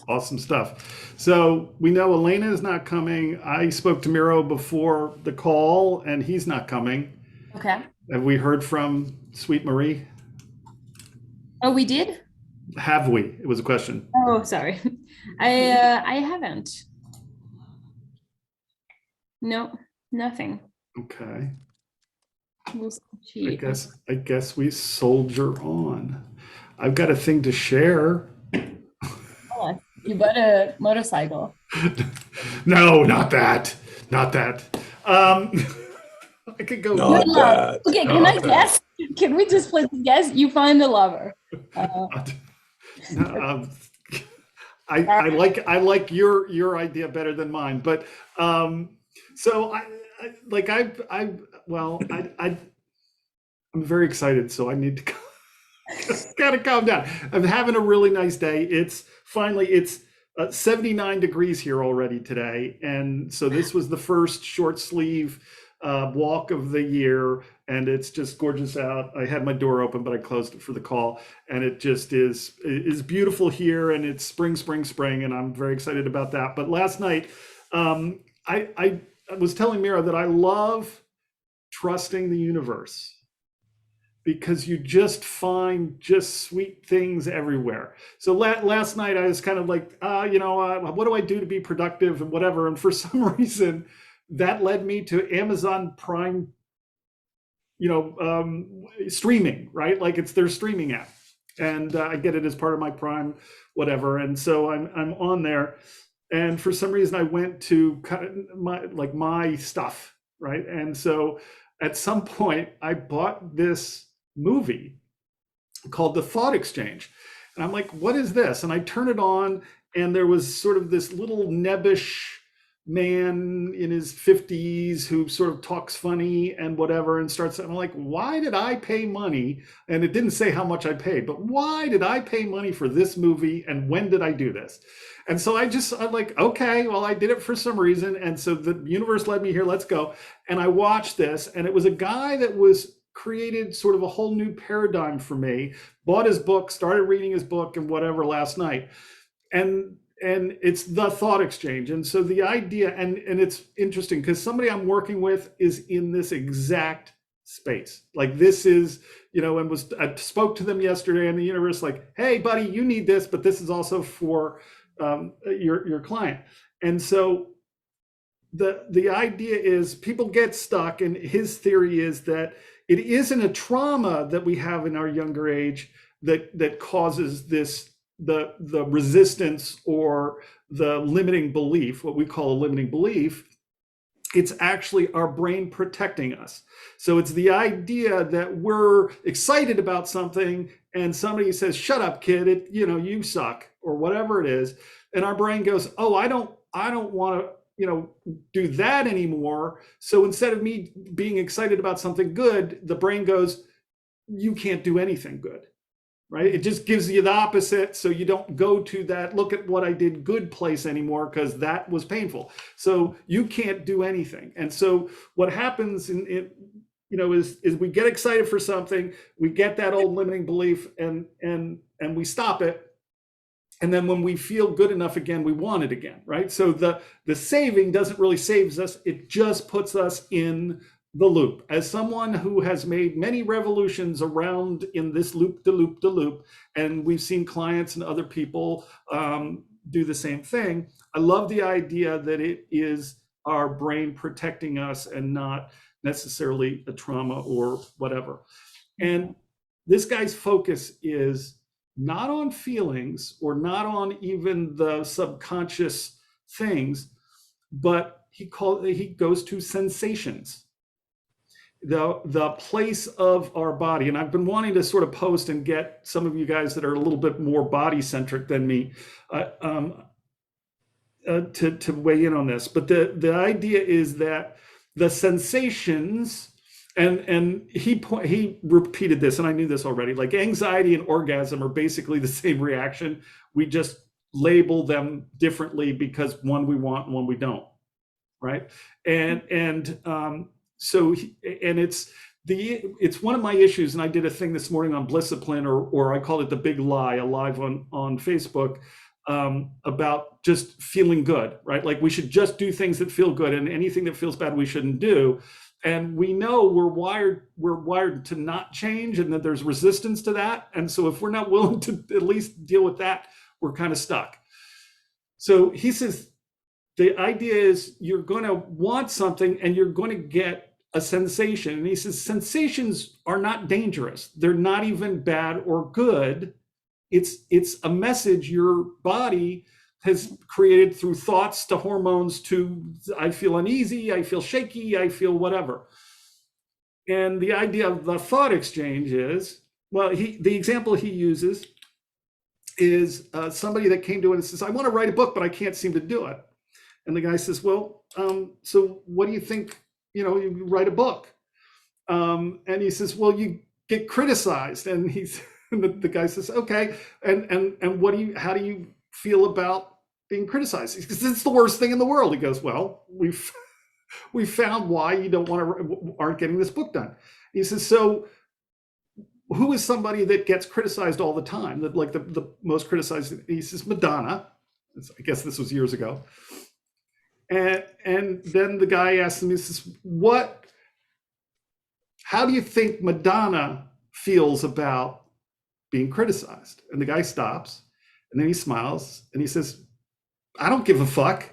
Awesome stuff. So we know Elena is not coming. I spoke to Miro before the call, and he's not coming. Okay. Have we heard from Sweet Marie? Oh, we did? Have we? It was a question. Oh, sorry. I haven't. No, nothing. Okay. We'll I cheat. guess I guess we soldier on. I've got a thing to share. Oh, you bought a motorcycle. No, not that. Not that. Um, I could go Good with Not luck. that. Okay, can I Not that. guess? Can we just play the guess? You find a lover. not- no, I like your idea better than mine, but so I like I well I'm very excited, so I need to gotta calm down. I'm having a really nice day. It's 79 degrees here already today, and so this was the first short sleeve walk of the year, and it's just gorgeous out. I had my door open, but I closed it for the call, and it just is beautiful here, and it's spring, spring, spring, and I'm very excited about that. But last night, I was telling Mira that I love trusting the universe because you just find just sweet things everywhere. So last night I was kind of like, what do I do to be productive and whatever. And for some reason, that led me to Amazon Prime, streaming, right? Like it's their streaming app, and I get it as part of my Prime, whatever. And so I'm on there, and for some reason I went to kind of my stuff, right? And so at some point I bought this movie called The Thought Exchange. And I'm like, what is this? And I turn it on, and there was sort of this little nebbish man in his 50s who sort of talks funny and whatever and starts. I'm like, why did I pay money? And it didn't say how much I paid, but why did I pay money for this movie? And when did I do this? And so I'm like, okay, well, I did it for some reason. And so the universe led me here. Let's go. And I watched this, and it was a guy that was created sort of a whole new paradigm for me. Bought his book, started reading his book and whatever last night. And it's The Thought Exchange. And so the idea, and it's interesting because somebody I'm working with is in this exact space. Like this is, and I spoke to them yesterday, and the universe like, hey buddy, you need this, but this is also for your client. And so the idea is people get stuck, and his theory is that it isn't a trauma that we have in our younger age that causes this, the resistance or the limiting belief, what we call a limiting belief. It's actually our brain protecting us. So it's the idea that we're excited about something, and somebody says, shut up kid, you suck, or whatever it is, and our brain goes, oh, I don't want to do that anymore. So instead of me being excited about something good, the brain goes, you can't do anything good, right? It just gives you the opposite. So you don't go to that, look at what I did good place anymore, because that was painful. So you can't do anything. And so what happens is we get excited for something, we get that old limiting belief, and we stop it, and then when we feel good enough again, we want it again, right? So the saving doesn't really save us, it just puts us in the loop. As someone who has made many revolutions around in this loop de loop de loop, and we've seen clients and other people do the same thing, I love the idea that it is our brain protecting us and not necessarily a trauma or whatever. And this guy's focus is not on feelings or not on even the subconscious things, but he goes to sensations, the place of our body. And I've been wanting to sort of post and get some of you guys that are a little bit more body centric than me to weigh in on this. But the idea is that the sensations, and he repeated this, and I knew this already, like anxiety and orgasm are basically the same reaction. We just label them differently because one we want and one we don't, right? And it's one of my issues, and I did a thing this morning on Blissipline, or I called it the big lie, a live on Facebook, about just feeling good, right? Like we should just do things that feel good, and anything that feels bad we shouldn't do. And we know we're wired to not change, and that there's resistance to that. And so if we're not willing to at least deal with that, we're kind of stuck. So he says the idea is you're going to want something and you're going to get a sensation. And he says sensations are not dangerous. They're not even bad or good. It's a message your body has created through thoughts to hormones to I feel uneasy, I feel shaky, I feel whatever. And the idea of the thought exchange is, well, the example he uses is somebody that came to him and says, I want to write a book, but I can't seem to do it. And the guy says, well, so what do you think, you write a book? And he says, well, you get criticized. And the guy says, okay. And how do you feel about being criticized? Because it's the worst thing in the world. He goes, well, we've found why you aren't getting this book done. He says, so who is somebody that gets criticized all the time? That like the most criticized? He says, Madonna. I guess this was years ago. And then the guy asks him, he says, how do you think Madonna feels about being criticized? And the guy stops, and then he smiles, and he says, I don't give a fuck.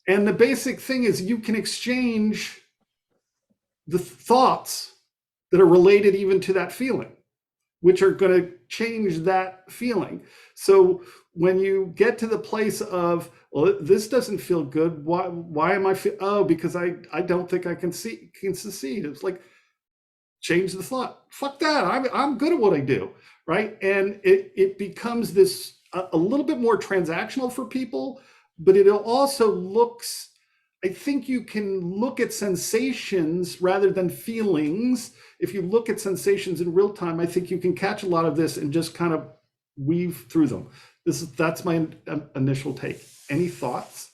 And the basic thing is you can exchange the thoughts that are related even to that feeling, which are going to change that feeling. So when you get to the place of, well, this doesn't feel good. Why am I because I don't think I can succeed. It's like, change the thought. Fuck that. I'm good at what I do, right? And it becomes this a little bit more transactional for people, but it also looks, I think you can look at sensations rather than feelings. If you look at sensations in real time, I think you can catch a lot of this and just kind of weave through them. That's my initial take. Any thoughts?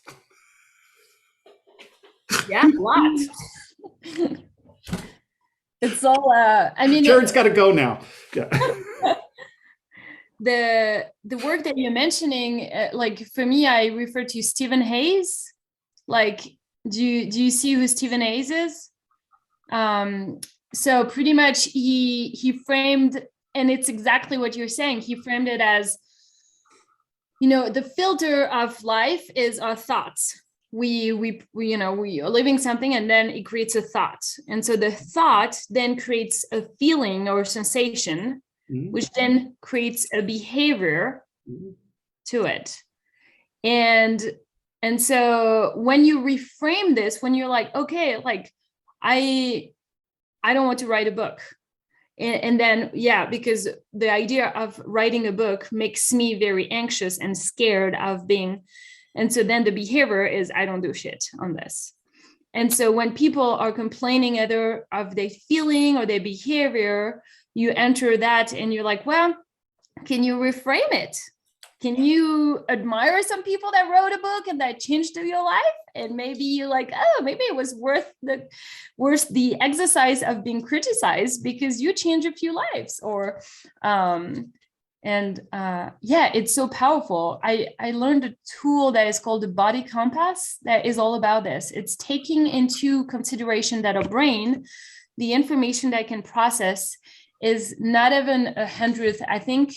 Yeah, lots. It's all, I mean, Jared's got to go now. Yeah. The work that you're mentioning, like for me, I refer to Stephen Hayes. Like, do you see who Stephen Hayes is? So pretty much he framed, and it's exactly what you're saying. He framed it as, the filter of life is our thoughts. We are living something, and then it creates a thought. And so the thought then creates a feeling or sensation, which then creates a behavior to it. And so when you reframe this, when you're like, okay, like I don't want to write a book. And then, because the idea of writing a book makes me very anxious and scared of being. And so then the behavior is, I don't do shit on this. And so when people are complaining either of their feeling or their behavior, you enter that and you're like, well, can you reframe it? Can you admire some people that wrote a book and that changed your life? And maybe you're like, oh, maybe it was worth the exercise of being criticized because you changed a few lives. Or, it's so powerful. I learned a tool that is called the body compass that is all about this. It's taking into consideration that our brain, the information that can process is not even 100th, I think,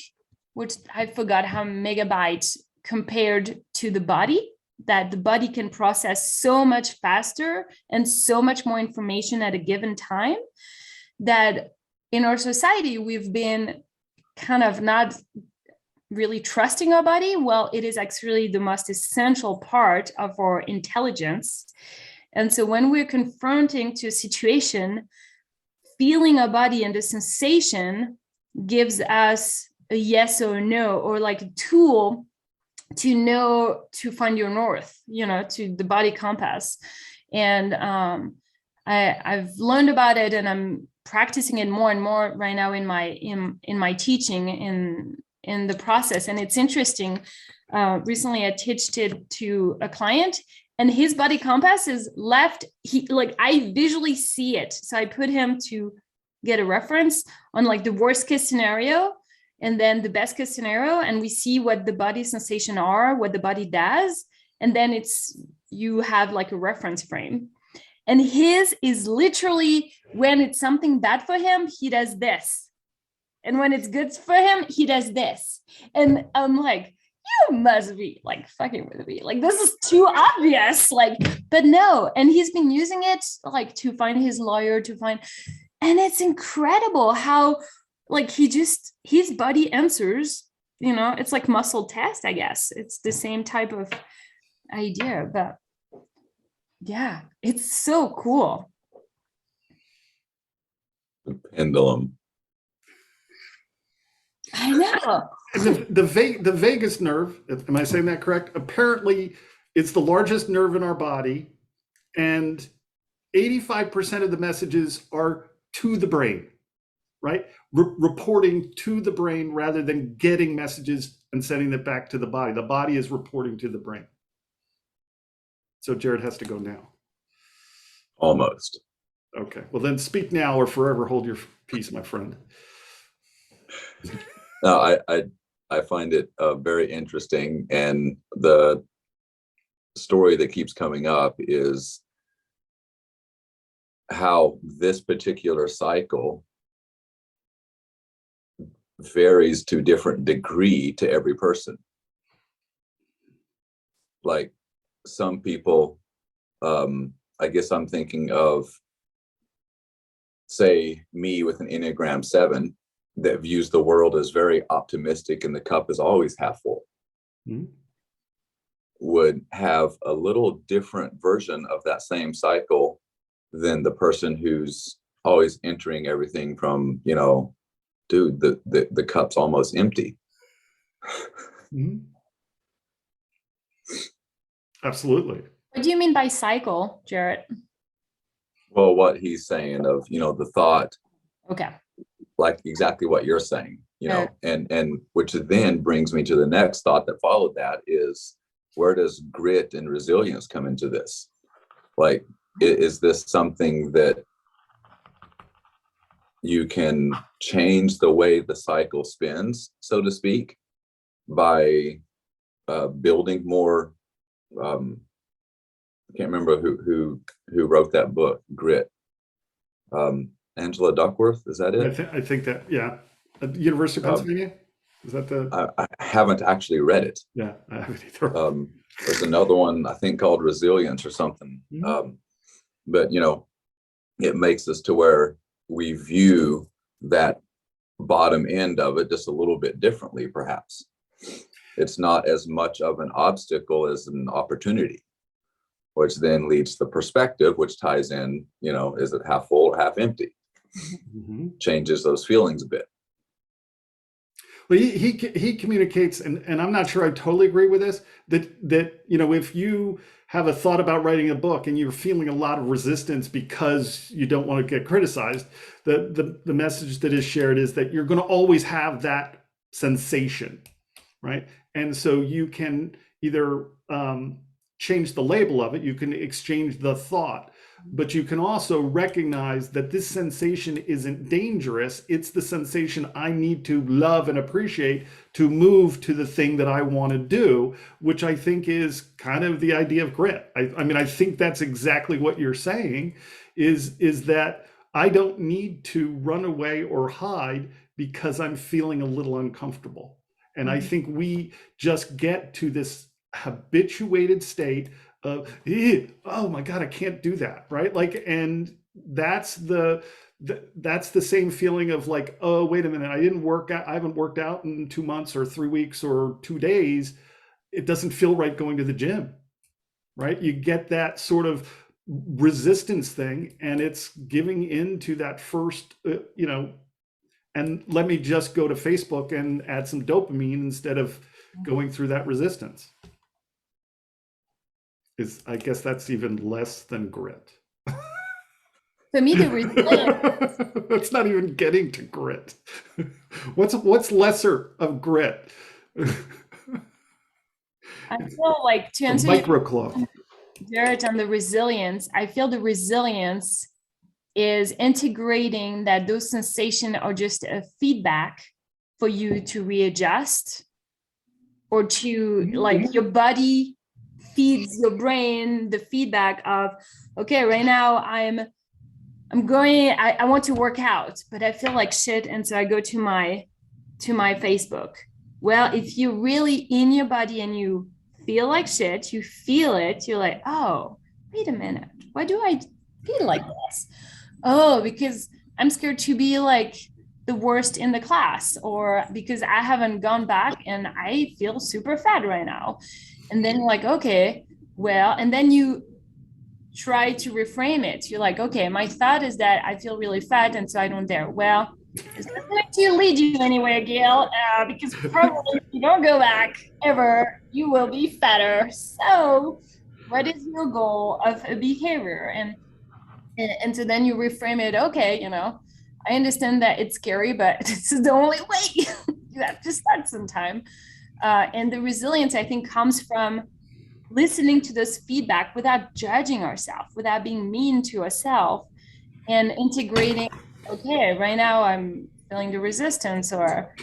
which I forgot how megabytes compared to the body, that the body can process so much faster and so much more information at a given time, that in our society, we've been kind of not really trusting our body. Well, it is actually the most essential part of our intelligence. And so when we're confronting to a situation, feeling our body and the sensation gives us a yes or no, or like a tool to know, to find your north, to the body compass. And I've learned about it, and I'm practicing it more and more right now in my teaching in the process. And it's interesting. Recently I taught it to a client, and his body compass is left. I visually see it. So I put him to get a reference on like the worst case scenario. and then the best case scenario, and we see what the body sensation are, what the body does, and then you have like a reference frame. And his is literally, when it's something bad for him, he does this. And when it's good for him, he does this. And I'm like, you must be like fucking with me. Like, this is too obvious. Like, but no. And he's been using it like to find his lawyer, and it's incredible how like his body answers, it's like muscle test, I guess. It's the same type of idea, but yeah, it's so cool. The pendulum. I know. And the vagus nerve, am I saying that correct? Apparently, it's the largest nerve in our body, and 85% of the messages are to the brain, right? Reporting to the brain rather than getting messages and sending it back to the body. The body is reporting to the brain. So Jared has to go now. Almost. Okay. Well, then speak now or forever hold your peace, my friend. No, I find it very interesting, and the story that keeps coming up is how this particular cycle varies to different degree to every person. Like some people, I guess I'm thinking of, say, me with an Enneagram 7 that views the world as very optimistic and the cup is always half full, would have a little different version of that same cycle than the person who's always entering everything from, dude, the cup's almost empty. Absolutely. What do you mean by cycle, Jarrett? Well, what he's saying of, the thought, Okay. like exactly what you're saying, and which then brings me to the next thought that followed that is, where does grit and resilience come into this? Like, is this something that you can change the way the cycle spins, so to speak, by building more? I can't remember who wrote that book, Grit. Angela Duckworth, is that it? I think that, yeah. At the University of Pennsylvania? Is that the? I haven't actually read it. Yeah, I haven't either. There's another one, I think, called Resilience or something. But, it makes us to where we view that bottom end of it just a little bit differently, perhaps. It's not as much of an obstacle as an opportunity, which then leads to perspective, which ties in, is it half full or half empty? Changes those feelings a bit. Well, he communicates, and I'm not sure I totally agree with this, that if you have a thought about writing a book and you're feeling a lot of resistance because you don't want to get criticized, the message that is shared is that you're going to always have that sensation, right? And so you can either change the label of it, you can exchange the thought, but you can also recognize that this sensation isn't dangerous. It's the sensation I need to love and appreciate to move to the thing that I want to do, which I think is kind of the idea of grit. I mean, I think that's exactly what you're saying, is that I don't need to run away or hide because I'm feeling a little uncomfortable. And I think we just get to this habituated state of, oh my God, I can't do that, right? Like, and that's the same feeling of like, oh, wait a minute, I haven't worked out in 2 months or 3 weeks or 2 days. It doesn't feel right going to the gym, right? You get that sort of resistance thing, and it's giving into that first, and let me just go to Facebook and add some dopamine instead of going through that resistance. I guess that's even less than grit. For me, the resilience. That's not even getting to grit. What's lesser of grit? I feel like, to answer microclaw. Jared, on the resilience, I feel the resilience is integrating that those sensations are just a feedback for you to readjust, or to like your body feeds your brain the feedback of, okay, right now I want to work out, but I feel like shit, and so I go to my Facebook. Well, if you're really in your body and you feel like shit, you feel it, you're like, oh, wait a minute, why do I feel like this? Oh, because I'm scared to be like the worst in the class, or because I haven't gone back and I feel super fat right now. And then like, okay, well, and then you try to reframe it. You're like, okay, my thought is that I feel really fat and so I don't dare. Well, it's not going to lead you anywhere, Gail, because probably if you don't go back ever, you will be fatter. So what is your goal of a behavior? And so then you reframe it. Okay, you know, I understand that it's scary, but this is the only way. You have to start sometime. And the resilience, I think, comes from listening to this feedback without judging ourselves, without being mean to ourselves, and integrating, okay, right now I'm feeling the resistance, or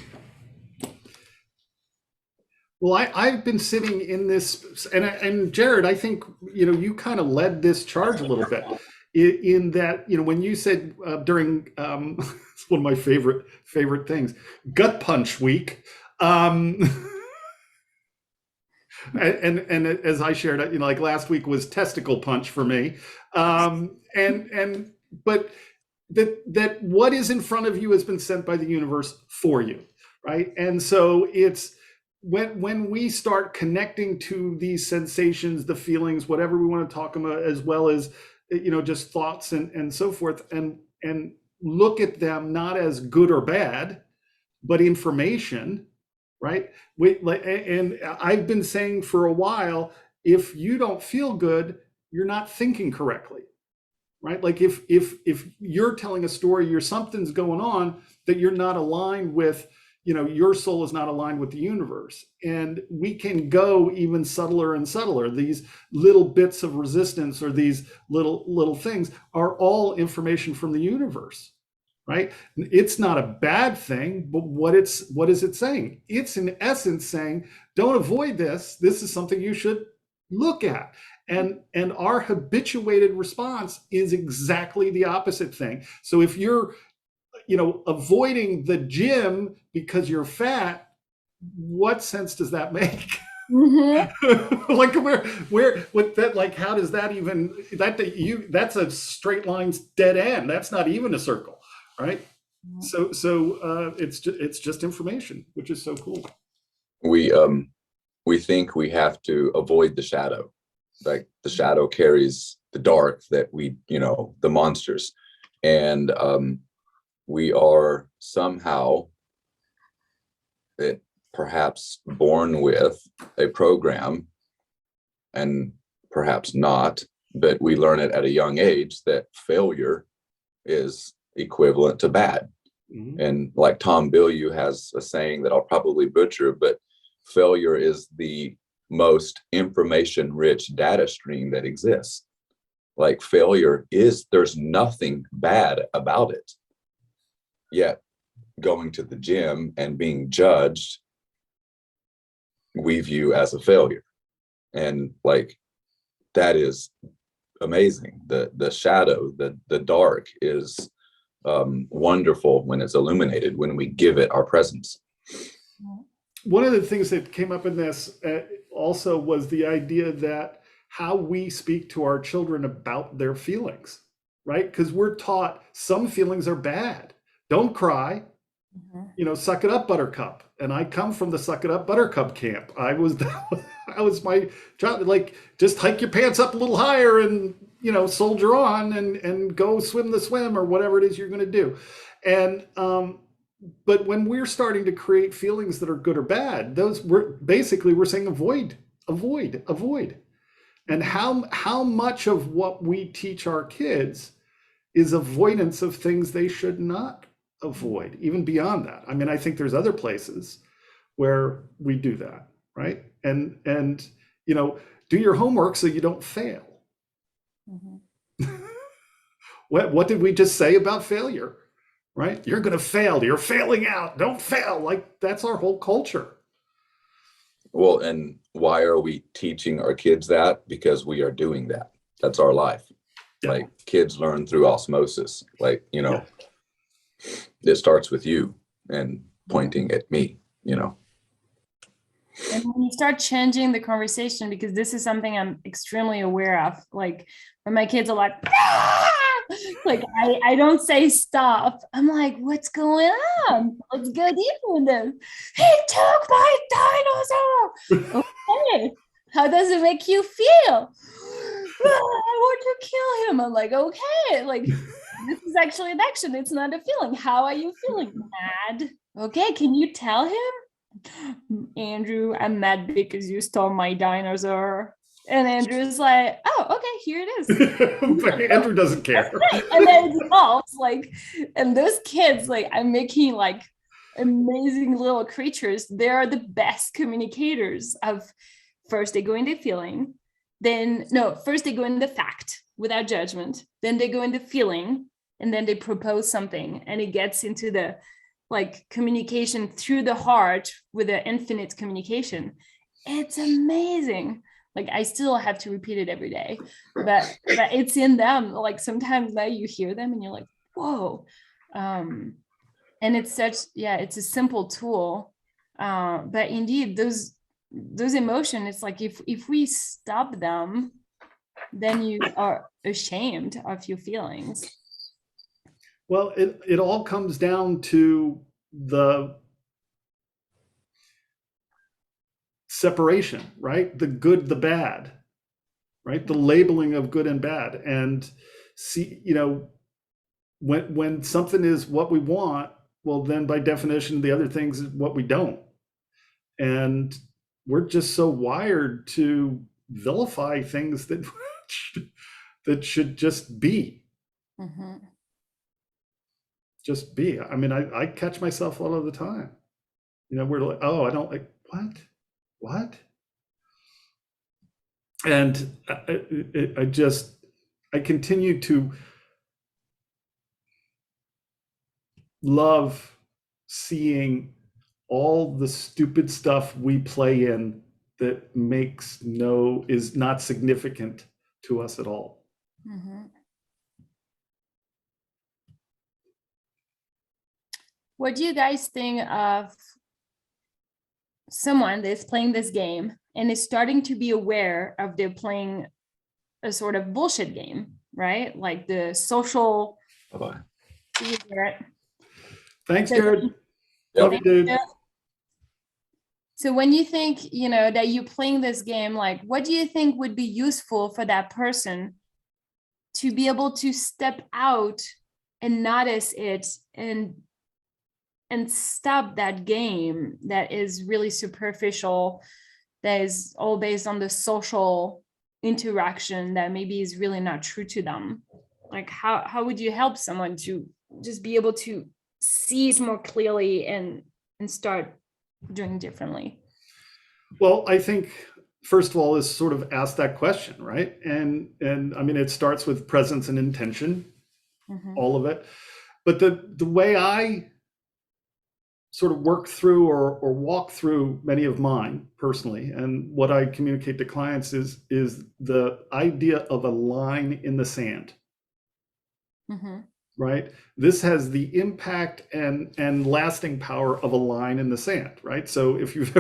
Well, I've been sitting in this, and Jared, I think, you kind of led this charge a little bit in that, when you said during, it's one of my favorite things, gut punch week. And as I shared, like last week was testicle punch for me. But that what is in front of you has been sent by the universe for you, right? And so it's when we start connecting to these sensations, the feelings, whatever we want to talk about, as well as just thoughts and so forth, and look at them not as good or bad, but information, right? And I've been saying for a while, if you don't feel good, you're not thinking correctly, right? Like if you're telling a story, something's going on that you're not aligned with, your soul is not aligned with the universe. And we can go even subtler and subtler. These little bits of resistance or these little things are all information from the universe, right? It's not a bad thing, but what is it saying? It's in essence saying, don't avoid this. This is something you should look at. And our habituated response is exactly the opposite thing. So if you're, avoiding the gym because you're fat, what sense does that make? Mm-hmm. Like where with that, like how does that even that's a straight line dead end. That's not even a circle, right? So it's just information, which is so cool. We think we have to avoid the shadow, like the shadow carries the dark, that the monsters, and we are somehow perhaps born with a program, and perhaps not, but we learn it at a young age that failure is equivalent to bad. Mm-hmm. And like Tom Bilyeu has a saying that I'll probably butcher, but failure is the most information-rich data stream that exists. Like failure there's nothing bad about it. Yet going to the gym and being judged, we view as a failure. And like, that is amazing. The shadow, the dark is wonderful when it's illuminated, when we give it our presence. One of the things that came up in this also was the idea that how we speak to our children about their feelings, right? Because we're taught some feelings are bad. Don't cry, suck it up, buttercup. And I come from the suck it up, buttercup camp. I was my child, like, just hike your pants up a little higher and, soldier on and go swim the swim or whatever it is you're going to do. And, but when we're starting to create feelings that are good or bad, we're saying avoid. And how much of what we teach our kids is avoidance of things they should not avoid, even beyond that. I mean, I think there's other places where we do that, right? And do your homework so you don't fail. Mm-hmm. What did we just say about failure, right? You're going to fail. You're failing out. Don't fail. Like that's our whole culture. Well, and why are we teaching our kids that? Because we are doing that. That's our life. Yeah. Like kids learn through osmosis. Like, you know, Yeah. it starts with you and pointing at me, you know. And when you start changing the conversation, because this is something I'm extremely aware of, like when my kids are like, "Ah!" Like I don't say stop. I'm like, what's going on? Let's go deeper in this. He took my dinosaur. Okay. How does it make you feel? I want to kill him. I'm like, okay, like this is actually an action. It's not a feeling. How are you feeling? Mad. Okay, can you tell him? Andrew, I'm mad because you stole my dinosaur. And Andrew's like, oh, okay, here it is. But Andrew doesn't care. And then it evolves, like, and those kids, like, I'm making like amazing little creatures. They are the best communicators of first they go into feeling, then no, first they go into fact without judgment, then they go into feeling, and then they propose something, and it gets into the like communication through the heart with the infinite communication. It's amazing. Like I still have to repeat it every day, but it's in them. Like sometimes now you hear them and you're like, whoa. And it's such, yeah, it's a simple tool. But indeed those emotions, it's like if we stop them, then you are ashamed of your feelings. Well, it all comes down to the separation, right? The good, the bad, right? The labeling of good and bad. And see, you know, when something is what we want, well, then by definition, the other things is what we don't. And we're just so wired to vilify things that that should just be. Mm-hmm. Just be. I mean, I catch myself all of the time. You know, we're like, oh, I don't like what? And I continue to love seeing all the stupid stuff we play in that is not significant to us at all. Mm-hmm. What do you guys think of someone that's playing this game and is starting to be aware of they're playing a sort of bullshit game, right? Like the social. Bye-bye. See you, Garrett. Thanks, So- Jared. Love you, dude. So when you think, you know, that you're playing this game, like what do you think would be useful for that person to be able to step out and notice it and stop that game that is really superficial, that is all based on the social interaction that maybe is really not true to them? Like how would you help someone to just be able to see it more clearly and start doing differently? Well, I think first of all is sort of ask that question, right? And I mean, it starts with presence and intention, Mm-hmm. all of it. But the way I sort of work through or walk through many of mine personally, and what I communicate to clients is the idea of a line in the sand. Mm-hmm. Right? This has the impact and lasting power of a line in the sand, right? So if you've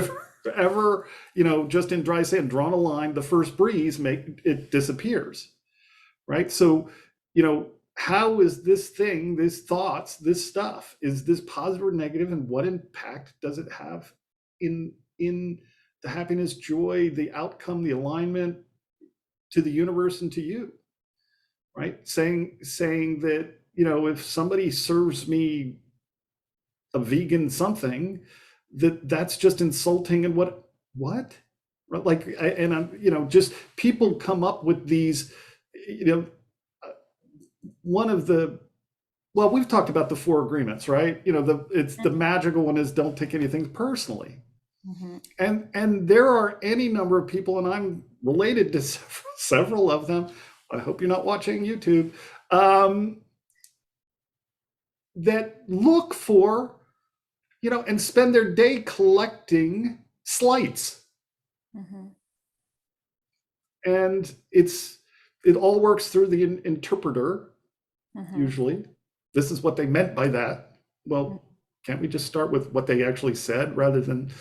ever, you know, just in dry sand, drawn a line, the first breeze it disappears, right? So, you know, how is this thing, these thoughts, this stuff, is this positive or negative, and what impact does it have in the happiness, joy, the outcome, the alignment to the universe and to you, right? Saying that, you know, if somebody serves me a vegan something, that's just insulting, and what like and I'm, you know, just people come up with these, you know, one of the, well, we've talked about the 4 agreements, right? You know, the magical one is don't take anything personally. Mm-hmm. And there are any number of people, and I'm related to several of them. I hope you're not watching YouTube. that look for, and spend their day collecting slights. Mm-hmm. And it all works through the interpreter, Mm-hmm. usually. This is what they meant by that. Well, can't we just start with what they actually said rather than...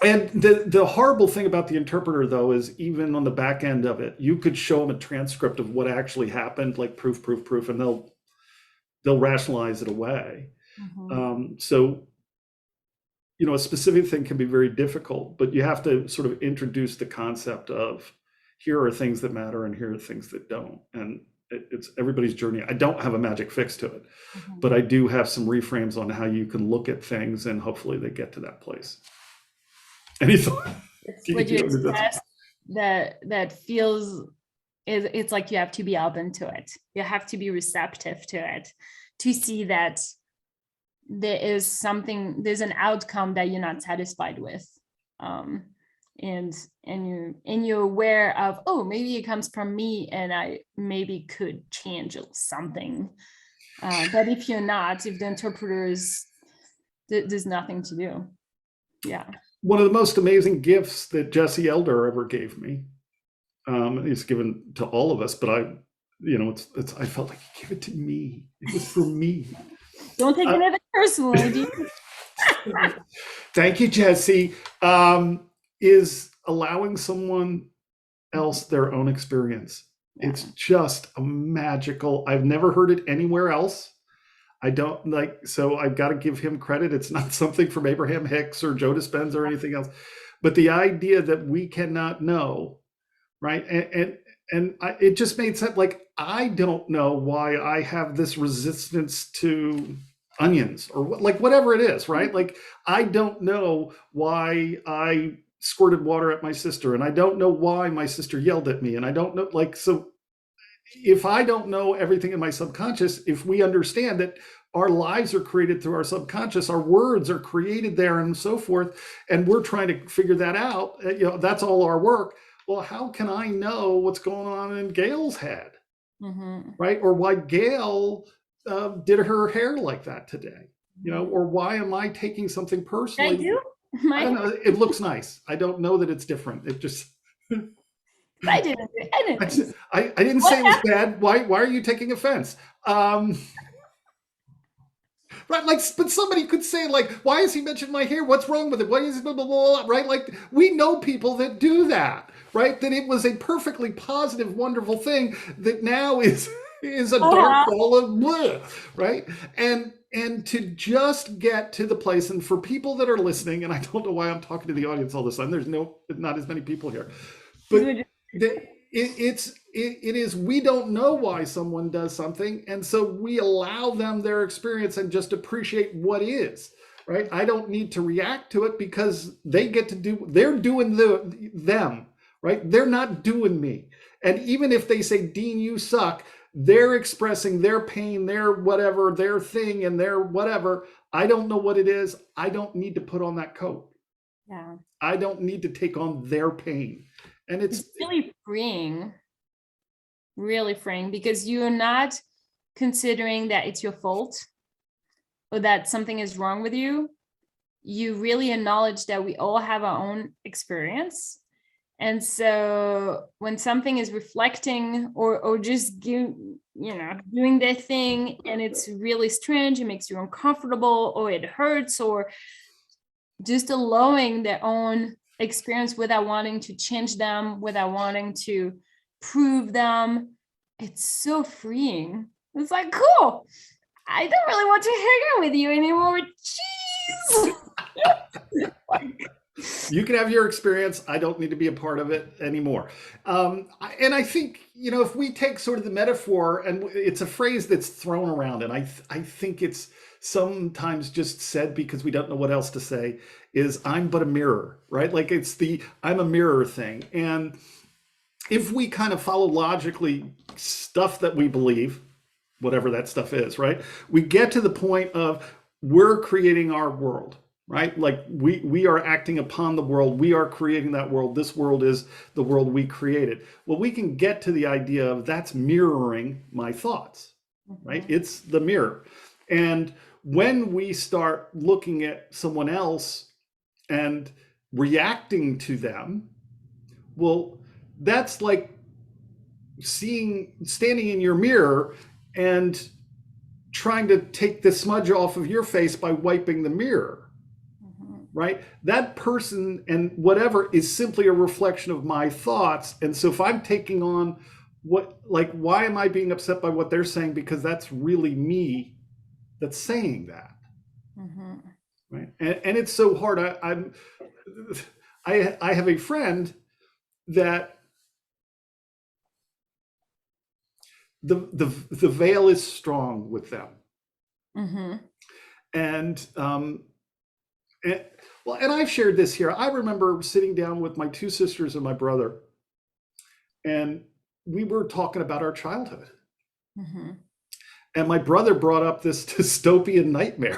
And the horrible thing about the interpreter, though, is even on the back end of it, you could show them a transcript of what actually happened, like proof, and they'll rationalize it away. Mm-hmm. So, a specific thing can be very difficult, but you have to sort of introduce the concept of, here are things that matter and here are things that don't. And it's everybody's journey. I don't have a magic fix to it, Mm-hmm. but I do have some reframes on how you can look at things, and hopefully they get to that place. Anything? It's what you express that feels, it's like you have to be open to it. You have to be receptive to it, to see that there's an outcome that you're not satisfied with. And you're aware of, oh, maybe it comes from me and I maybe could change something. But if you're not, if the interpreter is, there's nothing to do. Yeah. One of the most amazing gifts that Jesse Elder ever gave me, he's given to all of us, but I felt like he gave it to me. It was for me. Don't take it personally. Thank you, Jesse. Is allowing someone else their own experience. Yeah. It's just a magical. I've never heard it anywhere else. I don't so I've got to give him credit. It's not something from Abraham Hicks or Joe Dispenza or anything else, but the idea that we cannot know, right? And it just made sense. Like, I don't know why I have this resistance to onions or whatever it is, right? Like, I don't know why I squirted water at my sister, and I don't know why my sister yelled at me, and I don't know, so if I don't know everything in my subconscious, if we understand that our lives are created through our subconscious, our words are created there and so forth, and we're trying to figure that out, that's all our work. Well, how can I know what's going on in Gail's head, right? Or why Gail did her hair like that today, or why am I taking something personally? I do. I don't know. It looks nice. I don't know that it's different. It just... I didn't do anything. I didn't say it was bad. Why are you taking offense? Right, but somebody could say, why has he mentioned my hair? What's wrong with it? Why is it blah, blah, blah, right? We know people that do that, right? That it was a perfectly positive, wonderful thing that now is a dark ball of bleh, right? And to just get to the place, and for people that are listening, and I don't know why I'm talking to the audience all of a sudden, there's not as many people here, but it is, we don't know why someone does something, and so we allow them their experience and just appreciate what is, right? I don't need to react to it because they're doing them, right? They're not doing me. And even if they say, Dean, you suck, they're expressing their pain, their whatever, their thing, and their whatever. I don't know what it is. I don't need to put on that coat. Yeah. I don't need to take on their pain. And it's really freeing, because you're not considering that it's your fault or that something is wrong with you. You really acknowledge that we all have our own experience. And so when something is reflecting or just doing their thing, and it's really strange, it makes you uncomfortable, or it hurts, or just allowing their own experience without wanting to change them, without wanting to prove them, it's so freeing. It's like, cool, I don't really want to hang out with you anymore. Jeez. You can have your experience. I don't need to be a part of it anymore. And I think, if we take sort of the metaphor, and it's a phrase that's thrown around, and I think it's sometimes just said because we don't know what else to say, is I'm but a mirror, right? Like, it's the I'm a mirror thing. And if we kind of follow logically stuff that we believe, whatever that stuff is, right? We get to the point of we're creating our world, right? Like we are acting upon the world. We are creating that world. This world is the world we created. Well, we can get to the idea of that's mirroring my thoughts, right? It's the mirror. And when we start looking at someone else and reacting to them, well, that's like standing in your mirror and trying to take the smudge off of your face by wiping the mirror, right? That person and whatever is simply a reflection of my thoughts. And so if I'm taking on why am I being upset by what they're saying? Because that's really me that's saying that, right? And it's so hard. I have a friend that the veil is strong with them, and I've shared this here. I remember sitting down with my two sisters and my brother, and we were talking about our childhood. And my brother brought up this dystopian nightmare.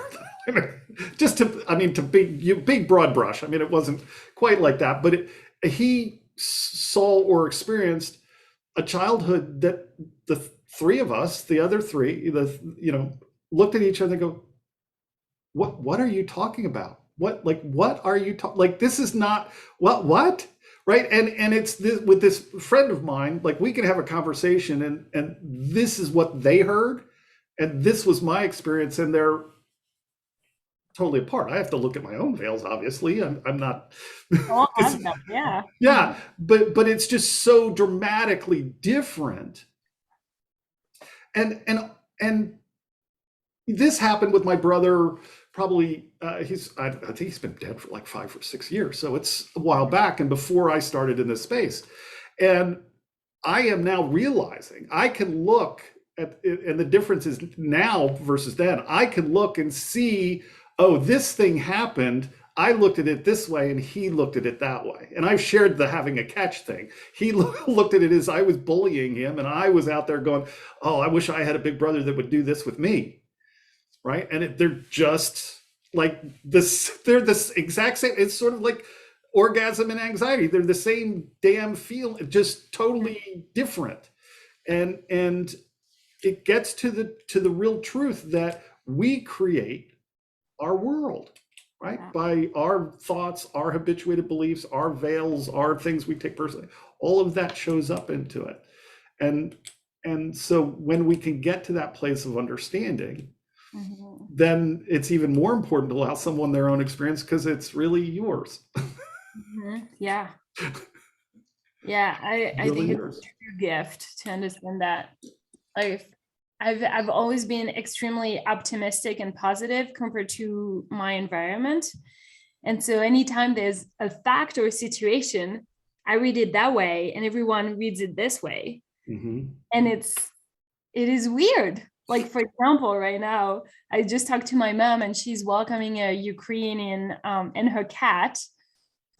To big broad brush. I mean, it wasn't quite like that, but he saw or experienced a childhood that the three of us, the other three, looked at each other and go, what are you talking about? What are you talking? Like, this is not what? Right. And it's this, with this friend of mine, like, we can have a conversation and this is what they heard. And this was my experience, and they're totally apart. I have to look at my own veils, obviously. I'm not. All have them, yeah. Yeah, but it's just so dramatically different. And this happened with my brother. Probably I think he's been dead for like 5 or 6 years, so it's a while back, and before I started in this space. And I am now realizing I can look at it, and the difference is now versus then. I can look and see, oh, this thing happened. I looked at it this way and he looked at it that way. And I've shared the having a catch thing. He looked at it as I was bullying him, and I was out there going, oh, I wish I had a big brother that would do this with me. Right. And they're just like this. They're this exact same. It's sort of like orgasm and anxiety. They're the same damn feel, just totally different. And it gets to the real truth that we create our world, right? By our thoughts, our habituated beliefs, our veils, our things we take personally. All of that shows up into it. And so when we can get to that place of understanding, then it's even more important to allow someone their own experience, because it's really yours. Yeah. Yeah, I Really think yours. it's a true gift to understand that. I've always been extremely optimistic and positive compared to my environment. And so anytime there's a fact or a situation, I read it that way and everyone reads it this way. And it is weird. Like, for example, right now, I just talked to my mom and she's welcoming a Ukrainian and her cat.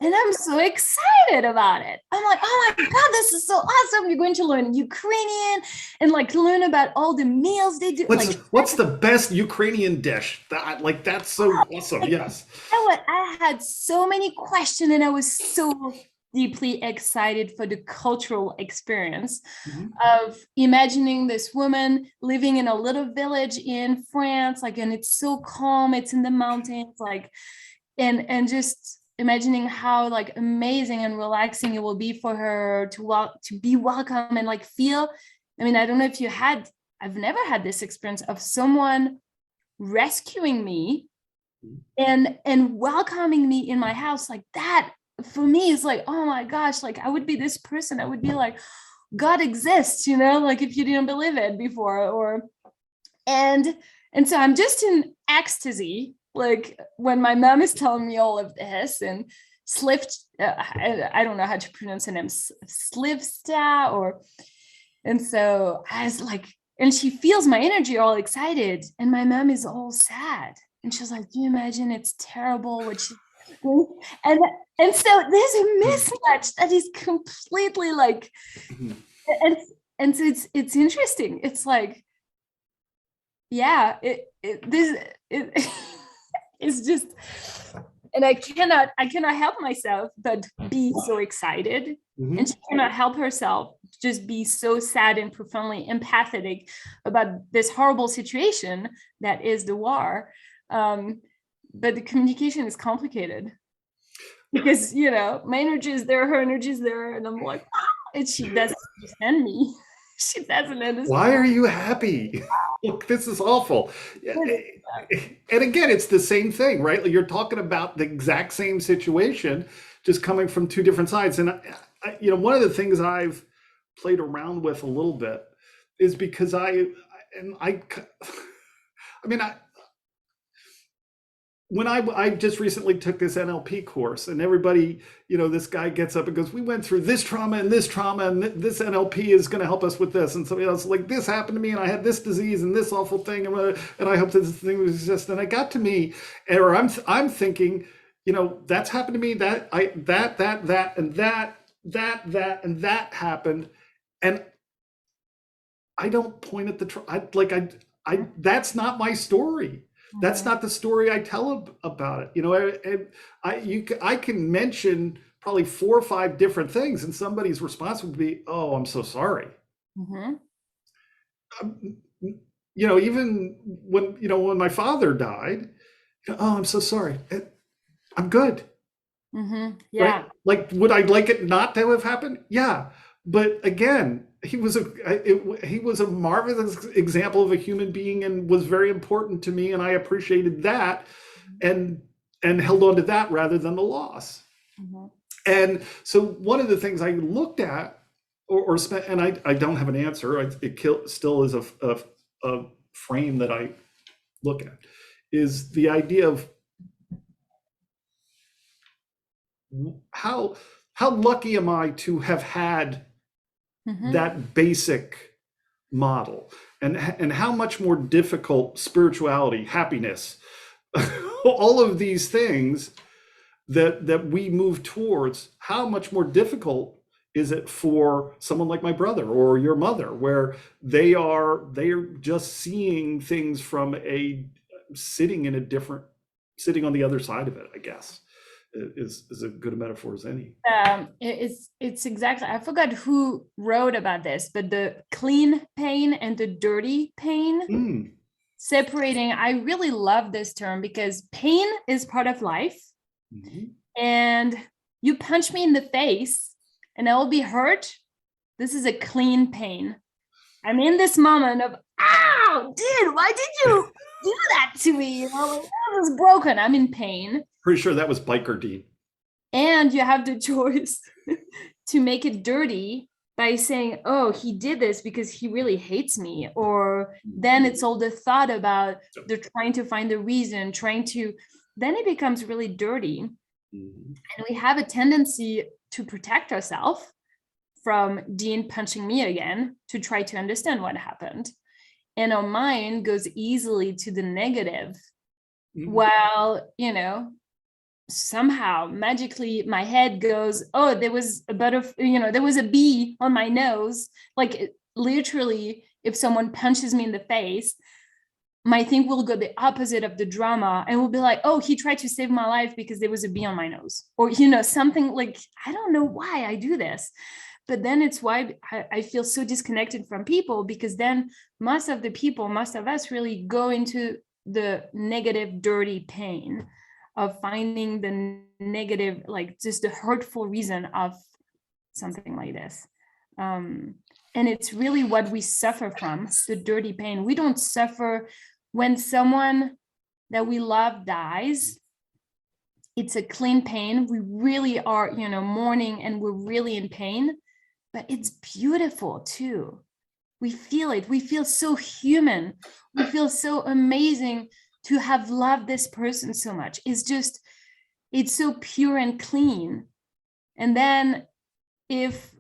And I'm so excited about it. I'm like, oh my God, this is so awesome. You're going to learn Ukrainian and like learn about all the meals they do. What's the best Ukrainian dish? That's so awesome. Yes. I had so many questions and I was so deeply excited for the cultural experience of imagining this woman living in a little village in France, and it's so calm, it's in the mountains, and just imagining how amazing and relaxing it will be for her to be welcome and feel. I mean, I don't know if I've never had this experience of someone rescuing me and welcoming me in my house like that. For me, it's oh my gosh, I would be this person. I would be like, God exists, if you didn't believe it before, and so I'm just in ecstasy. When my mom is telling me all of this, and I don't know how to pronounce her name, Slivsta, and so I was and she feels my energy all excited, and my mom is all sad, and she's like, do you imagine it's terrible what she and so there's a mismatch that is completely and so it's interesting. It's it's just, and I cannot help myself but be so excited, and she cannot help herself just be so sad and profoundly empathetic about this horrible situation that is the war. But the communication is complicated because, you know, my energy is there, her energy is there, and I'm like, and she doesn't understand me. She doesn't understand. Why are you happy? Look, this is awful. And again, it's the same thing, right? You're talking about the exact same situation, just coming from two different sides. And you know, one of the things I've played around with a little bit is because I mean, when I just recently took this NLP course, and everybody, you know, this guy gets up and goes, we went through this trauma, and this NLP is going to help us with this. And somebody else like, this happened to me, and I had this disease and this awful thing, and I hope that this thing was just. And I got to me, or I'm thinking, you know, that's happened to me, that and that happened, and I don't point at the that's not my story. That's not the story I tell about it. You know, and I can mention probably 4 or 5 different things, and somebody's response would be, "Oh, I'm so sorry." Mm-hmm. You know, even when my father died, "Oh, I'm so sorry. I'm good." Mm-hmm. Yeah. Right? Like, would I like it not to have happened? Yeah, but again, he was a marvelous example of a human being and was very important to me, and I appreciated that, and held on to that rather than the loss. Mm-hmm. And so one of the things I looked at or spent, and I don't have an answer. It still is a frame that I look at, is the idea of how lucky am I to have had that basic model, and how much more difficult spirituality, happiness, all of these things that we move towards, how much more difficult is it for someone like my brother or your mother, where they're just seeing things from sitting on the other side of it, I guess. Is a good metaphor as any. It's exactly, I forgot who wrote about this, but the clean pain and the dirty pain, separating. I really love this term because pain is part of life, and you punch me in the face and I will be hurt. This is a clean pain. I'm in this moment of, ow, dude, why did you do that to me? You know, like, I was broken. I'm in pain. Pretty sure that was Biker Dean. And you have the choice to make it dirty by saying, oh, he did this because he really hates me. Or then it's all the thought about they're trying to find the reason, then it becomes really dirty. And we have a tendency to protect ourselves from Dean punching me again, to try to understand what happened. And our mind goes easily to the negative. While, you know, somehow magically my head goes, oh, there was there was a bee on my nose. Like, literally, if someone punches me in the face, my thing will go the opposite of the drama and will be like, oh, he tried to save my life because there was a bee on my nose, or, you know, something like, I don't know why I do this. But then it's why I feel so disconnected from people, because then most of us really go into the negative, dirty pain of finding the negative, like just the hurtful reason of something like this. And it's really what we suffer from, the dirty pain. We don't suffer when someone that we love dies. It's a clean pain. We really are, you know, mourning, and we're really in pain, but it's beautiful too. We feel it. We feel so human. We feel so amazing to have loved this person so much. It's so pure and clean. And then if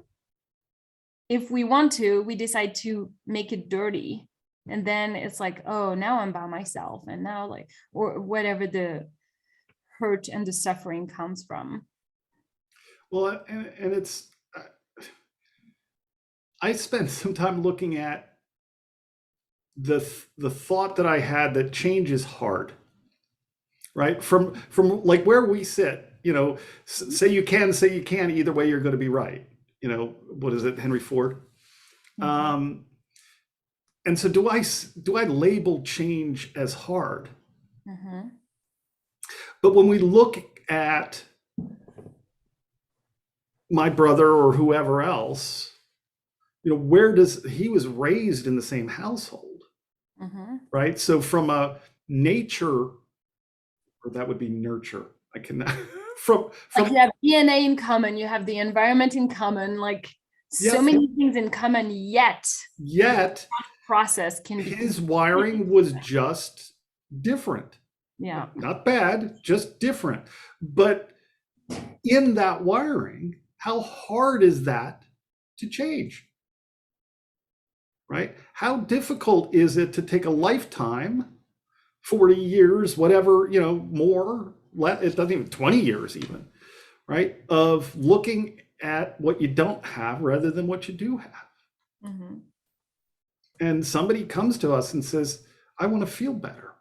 we want to, we decide to make it dirty. And then it's like, oh, now I'm by myself. And now, like, or whatever the hurt and the suffering comes from. Well, and it's, I spent some time looking at the thought that I had that change is hard, right? From like where we sit, you know, say you can, say you can't, either way, you're going to be right. You know, what is it, Henry Ford? Um, and so do I label change as hard? But when we look at my brother or whoever else, he was raised in the same household, right? So from a nature, or that would be nurture. I cannot from Like you have DNA in common, you have the environment in common, like so many things in common, yet process can be his wiring was just different. Yeah. Not bad, just different. But in that wiring, how hard is that to change? Right? How difficult is it to take a lifetime, 40 years, whatever, more, it doesn't even 20 years even, right? Of looking at what you don't have rather than what you do have. And somebody comes to us and says, I want to feel better.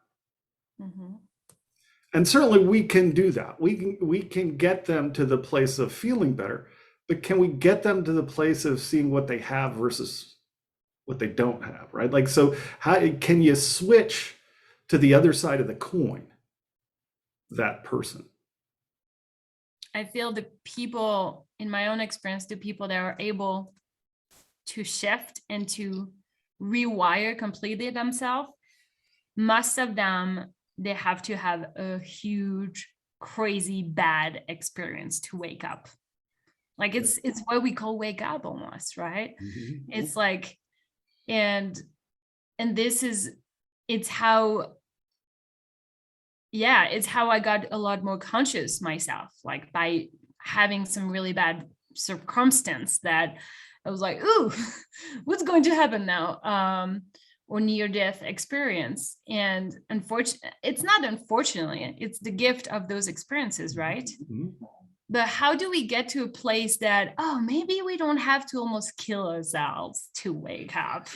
And certainly we can do that. We can get them to the place of feeling better, but can we get them to the place of seeing what they have versus what they don't have, right? Like, so how can you switch to the other side of the coin, that person? I feel the people, in my own experience, the people that are able to shift and to rewire completely themselves, most of them, they have to have a huge, crazy, bad experience to wake up. Like it's what we call wake up almost, right? It's like, and this is, it's how I got a lot more conscious myself, like by having some really bad circumstance that I was like, ooh, what's going to happen now? Or near-death experience. And it's not unfortunately, it's the gift of those experiences, right? But how do we get to a place that, oh, maybe we don't have to almost kill ourselves to wake up,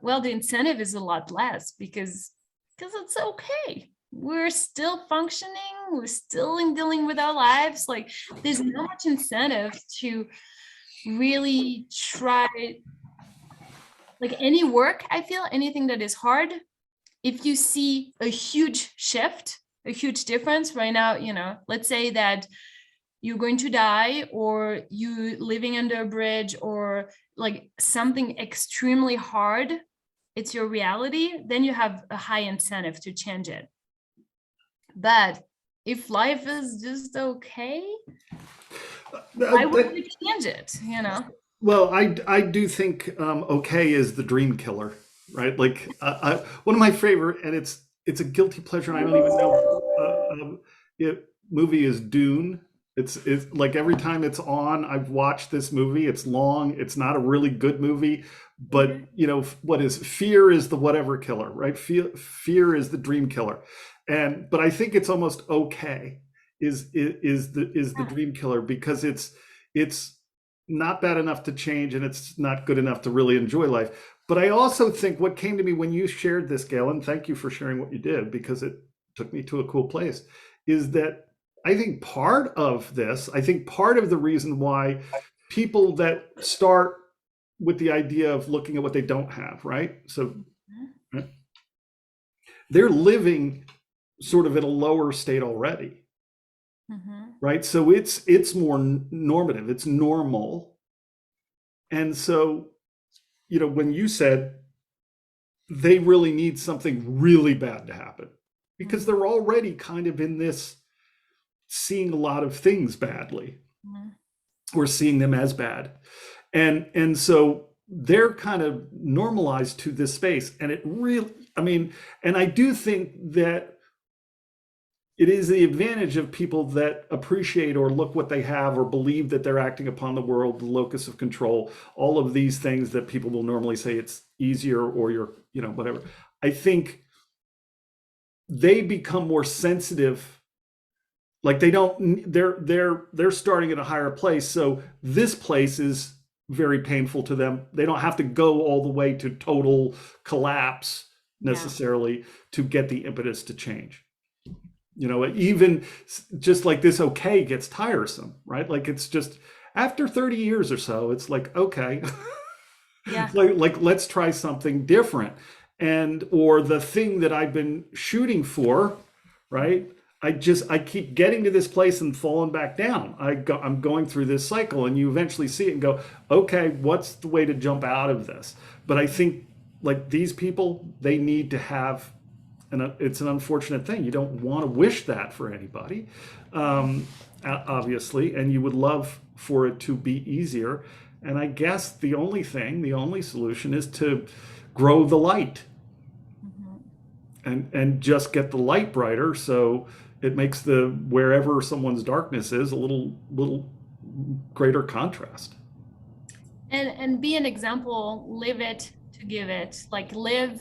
Well, the incentive is a lot less because it's okay. We're still functioning. We're still dealing with our lives. Like there's not much incentive to really try, like any work, I feel anything that is hard, if you see a huge shift, a huge difference right now, let's say that you're going to die or you living under a bridge or like something extremely hard, it's your reality, then you have a high incentive to change it. But if life is just okay, why would you change it, Well, I do think okay is the dream killer, right? Like one of my favorite, and it's a guilty pleasure, and I don't even know. Movie is Dune. It's like every time it's on, I've watched this movie. It's long. It's not a really good movie, but what is fear is the whatever killer, right? Fear is the dream killer, but I think it's almost okay is the dream killer because it's not bad enough to change and it's not good enough to really enjoy life. But I also think what came to me when you shared this, Gail, and thank you for sharing what you did because it took me to a cool place, is that I think part of the reason why people that start with the idea of looking at what they don't have, right? So right, they're living sort of at a lower state already. Right. So it's more normative, it's normal. And so, when you said they really need something really bad to happen because they're already kind of in this seeing a lot of things badly or seeing them as bad. And so they're kind of normalized to this space. And it really, and I do think that it is the advantage of people that appreciate or look what they have or believe that they're acting upon the world, the locus of control, all of these things that people will normally say it's easier or you're, whatever. I think they become more sensitive. Like they're starting at a higher place. So this place is very painful to them. They don't have to go all the way to total collapse necessarily to get the impetus to change. Even just like this, okay, gets tiresome, right? Like it's just after 30 years or so, it's like, okay, Yeah. Like let's try something different. And or the thing that I've been shooting for, right? I keep getting to this place and falling back down. I'm going through this cycle, and you eventually see it and go, okay, what's the way to jump out of this? But I think like these people, they need to have, and it's an unfortunate thing. You don't want to wish that for anybody, obviously, and you would love for it to be easier. And I guess the only solution is to grow the light and just get the light brighter, so it makes the wherever someone's darkness is a little greater contrast. And be an example, live it to give it. Like live,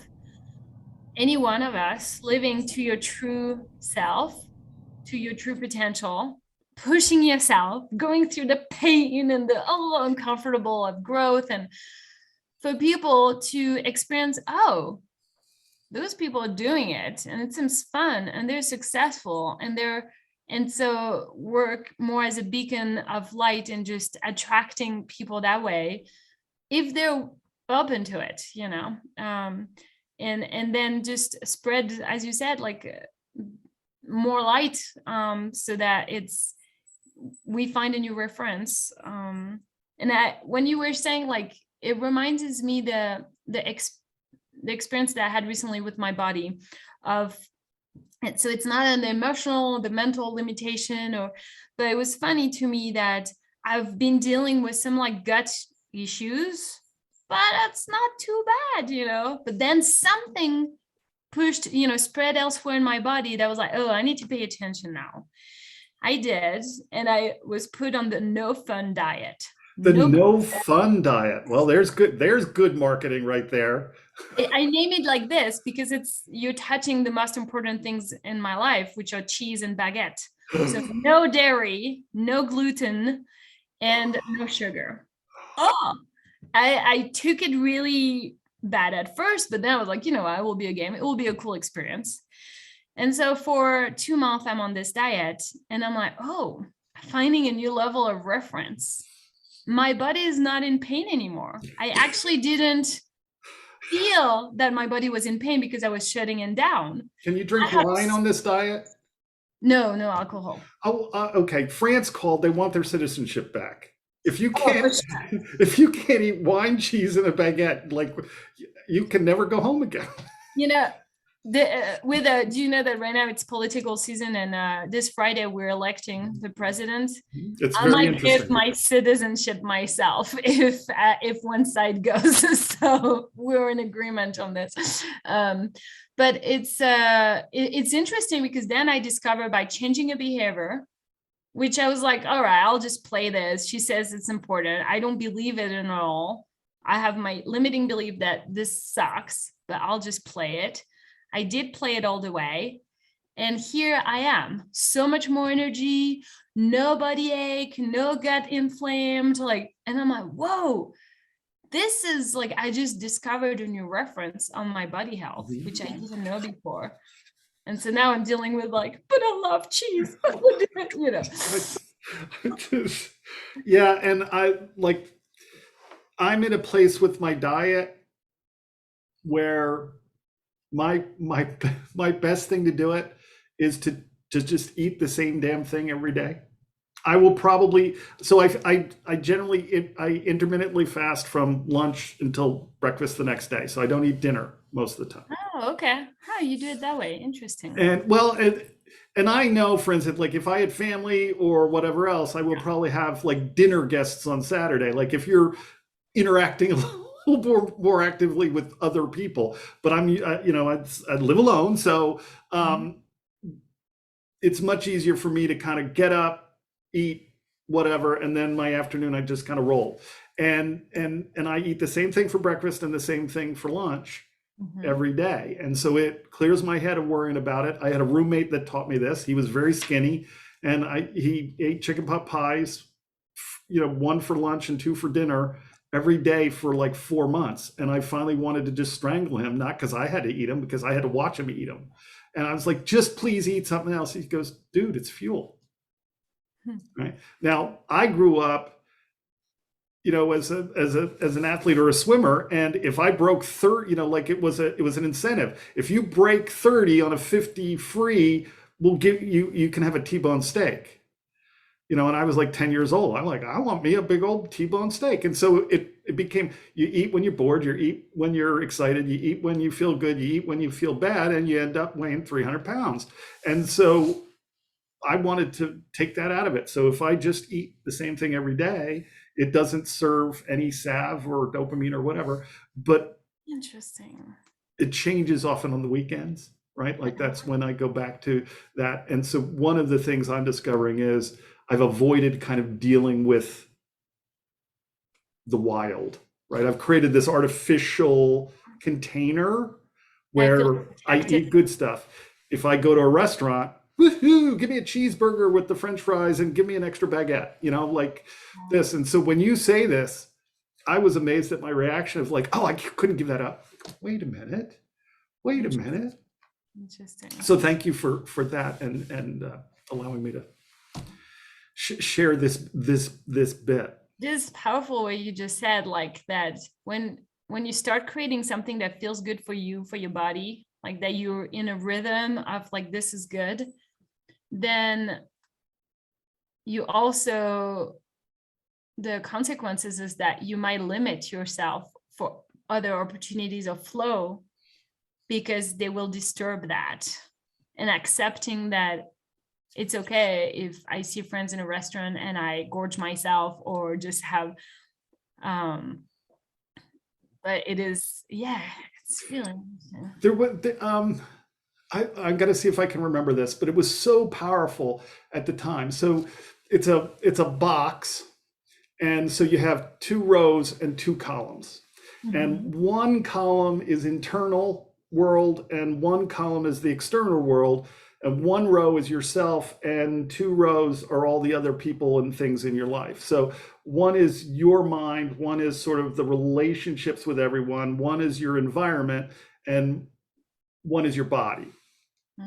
any one of us living to your true self, to your true potential, pushing yourself, going through the pain and the uncomfortable of growth, and for people to experience, oh, those people are doing it and it seems fun and they're successful, and so work more as a beacon of light and just attracting people that way if they're open to it, and then just spread, as you said, like more light, so that we find a new reference. And when you were saying, like, it reminds me the experience that I had recently with my body so it's not the mental limitation, but it was funny to me that I've been dealing with some like gut issues, but that's not too bad, but then something pushed, spread elsewhere in my body that was like, oh, I need to pay attention now. I did, and I was put on the no fun diet. The no fun diet. Well, there's good marketing right there. I name it like this because you're touching the most important things in my life, which are cheese and baguette. So no dairy, no gluten, and no sugar. Oh, I took it really bad at first, but then I was like, it will be a game. It will be a cool experience. And so for 2 months, I'm on this diet, and I'm like, oh, finding a new level of reference. My body is not in pain anymore. I actually didn't feel that my body was in pain because I was shutting it down. Can you drink wine on this diet? No alcohol. Oh, okay. France called. They want their citizenship back. If you can't, if you can't eat wine, cheese, and a baguette, like you can never go home again. Do you know that right now it's political season, and this Friday we're electing the president? It's I might give my citizenship myself if one side goes. So we're in agreement on this. But it's interesting because then I discovered by changing a behavior, which I was like, all right, I'll just play this. She says it's important. I don't believe it at all. I have my limiting belief that this sucks, but I'll just play it. I did play it all the way. And here I am, so much more energy, no body ache, no gut inflamed, and I'm like, whoa, this is like, I just discovered a new reference on my body health, which I didn't know before. And so now I'm dealing with but I love cheese. Yeah. And I'm in a place with my diet where my best thing to do it is to just eat the same damn thing every day. I will probably, so I generally intermittently fast from lunch until breakfast the next day. So I don't eat dinner most of the time. Oh, okay. How you do it that way? Interesting. And I know, for instance, like if I had family or whatever else, I will probably have like dinner guests on Saturday. Like if you're interacting a little more actively with other people, but I live alone, so it's much easier for me to kind of get up, eat whatever, and then my afternoon I just kind of roll, and I eat the same thing for breakfast and the same thing for lunch every day, and so it clears my head of worrying about it. I had a roommate that taught me this. He was very skinny, and he ate chicken pot pies, 1 for lunch and 2 for dinner every day for like 4 months. And I finally wanted to just strangle him, not because I had to eat him, because I had to watch him eat him. And I was like, just please eat something else. He goes, dude, it's fuel. Right? Now, I grew up you know, as an athlete or a swimmer, and if I broke 30, you know, like it was an incentive. If you break 30 on a 50 free, we'll give you can have a T-bone steak. You know, and I was like 10 years old. I'm like, I want me a big old T-bone steak. And so it became, you eat when you're bored, you eat when you're excited, you eat when you feel good, you eat when you feel bad, and you end up weighing 300 pounds. And so I wanted to take that out of it. So if I just eat the same thing every day, it doesn't serve any salve or dopamine or whatever, but Interesting. it changes often on the weekends, right? Like that's when I go back to that. And so one of the things I'm discovering is I've avoided kind of dealing with the wild, right? I've created this artificial container where I eat good stuff. If I go to a restaurant, woohoo, give me a cheeseburger with the French fries and give me an extra baguette, you know, like this. And so when you say this, I was amazed at my reaction of like, oh, I couldn't give that up. Wait a minute. Interesting. So thank you for that and allowing me to share this bit. This powerful way you just said, like that when you start creating something that feels good for you, for your body, like that you're in a rhythm of like, this is good, then you also, the consequences is that you might limit yourself for other opportunities of flow because they will disturb that. And accepting that it's okay if I see friends in a restaurant and I gorge myself or just have, but it is, yeah, it's really interesting. There was, I'm gonna see if I can remember this, but it was so powerful at the time. So it's a box, and so you have 2 rows and 2 columns, and one column is internal world, and one column is the external world. And 1 row is yourself, and 2 rows are all the other people and things in your life. So one is your mind, one is sort of the relationships with everyone, one is your environment, and one is your body.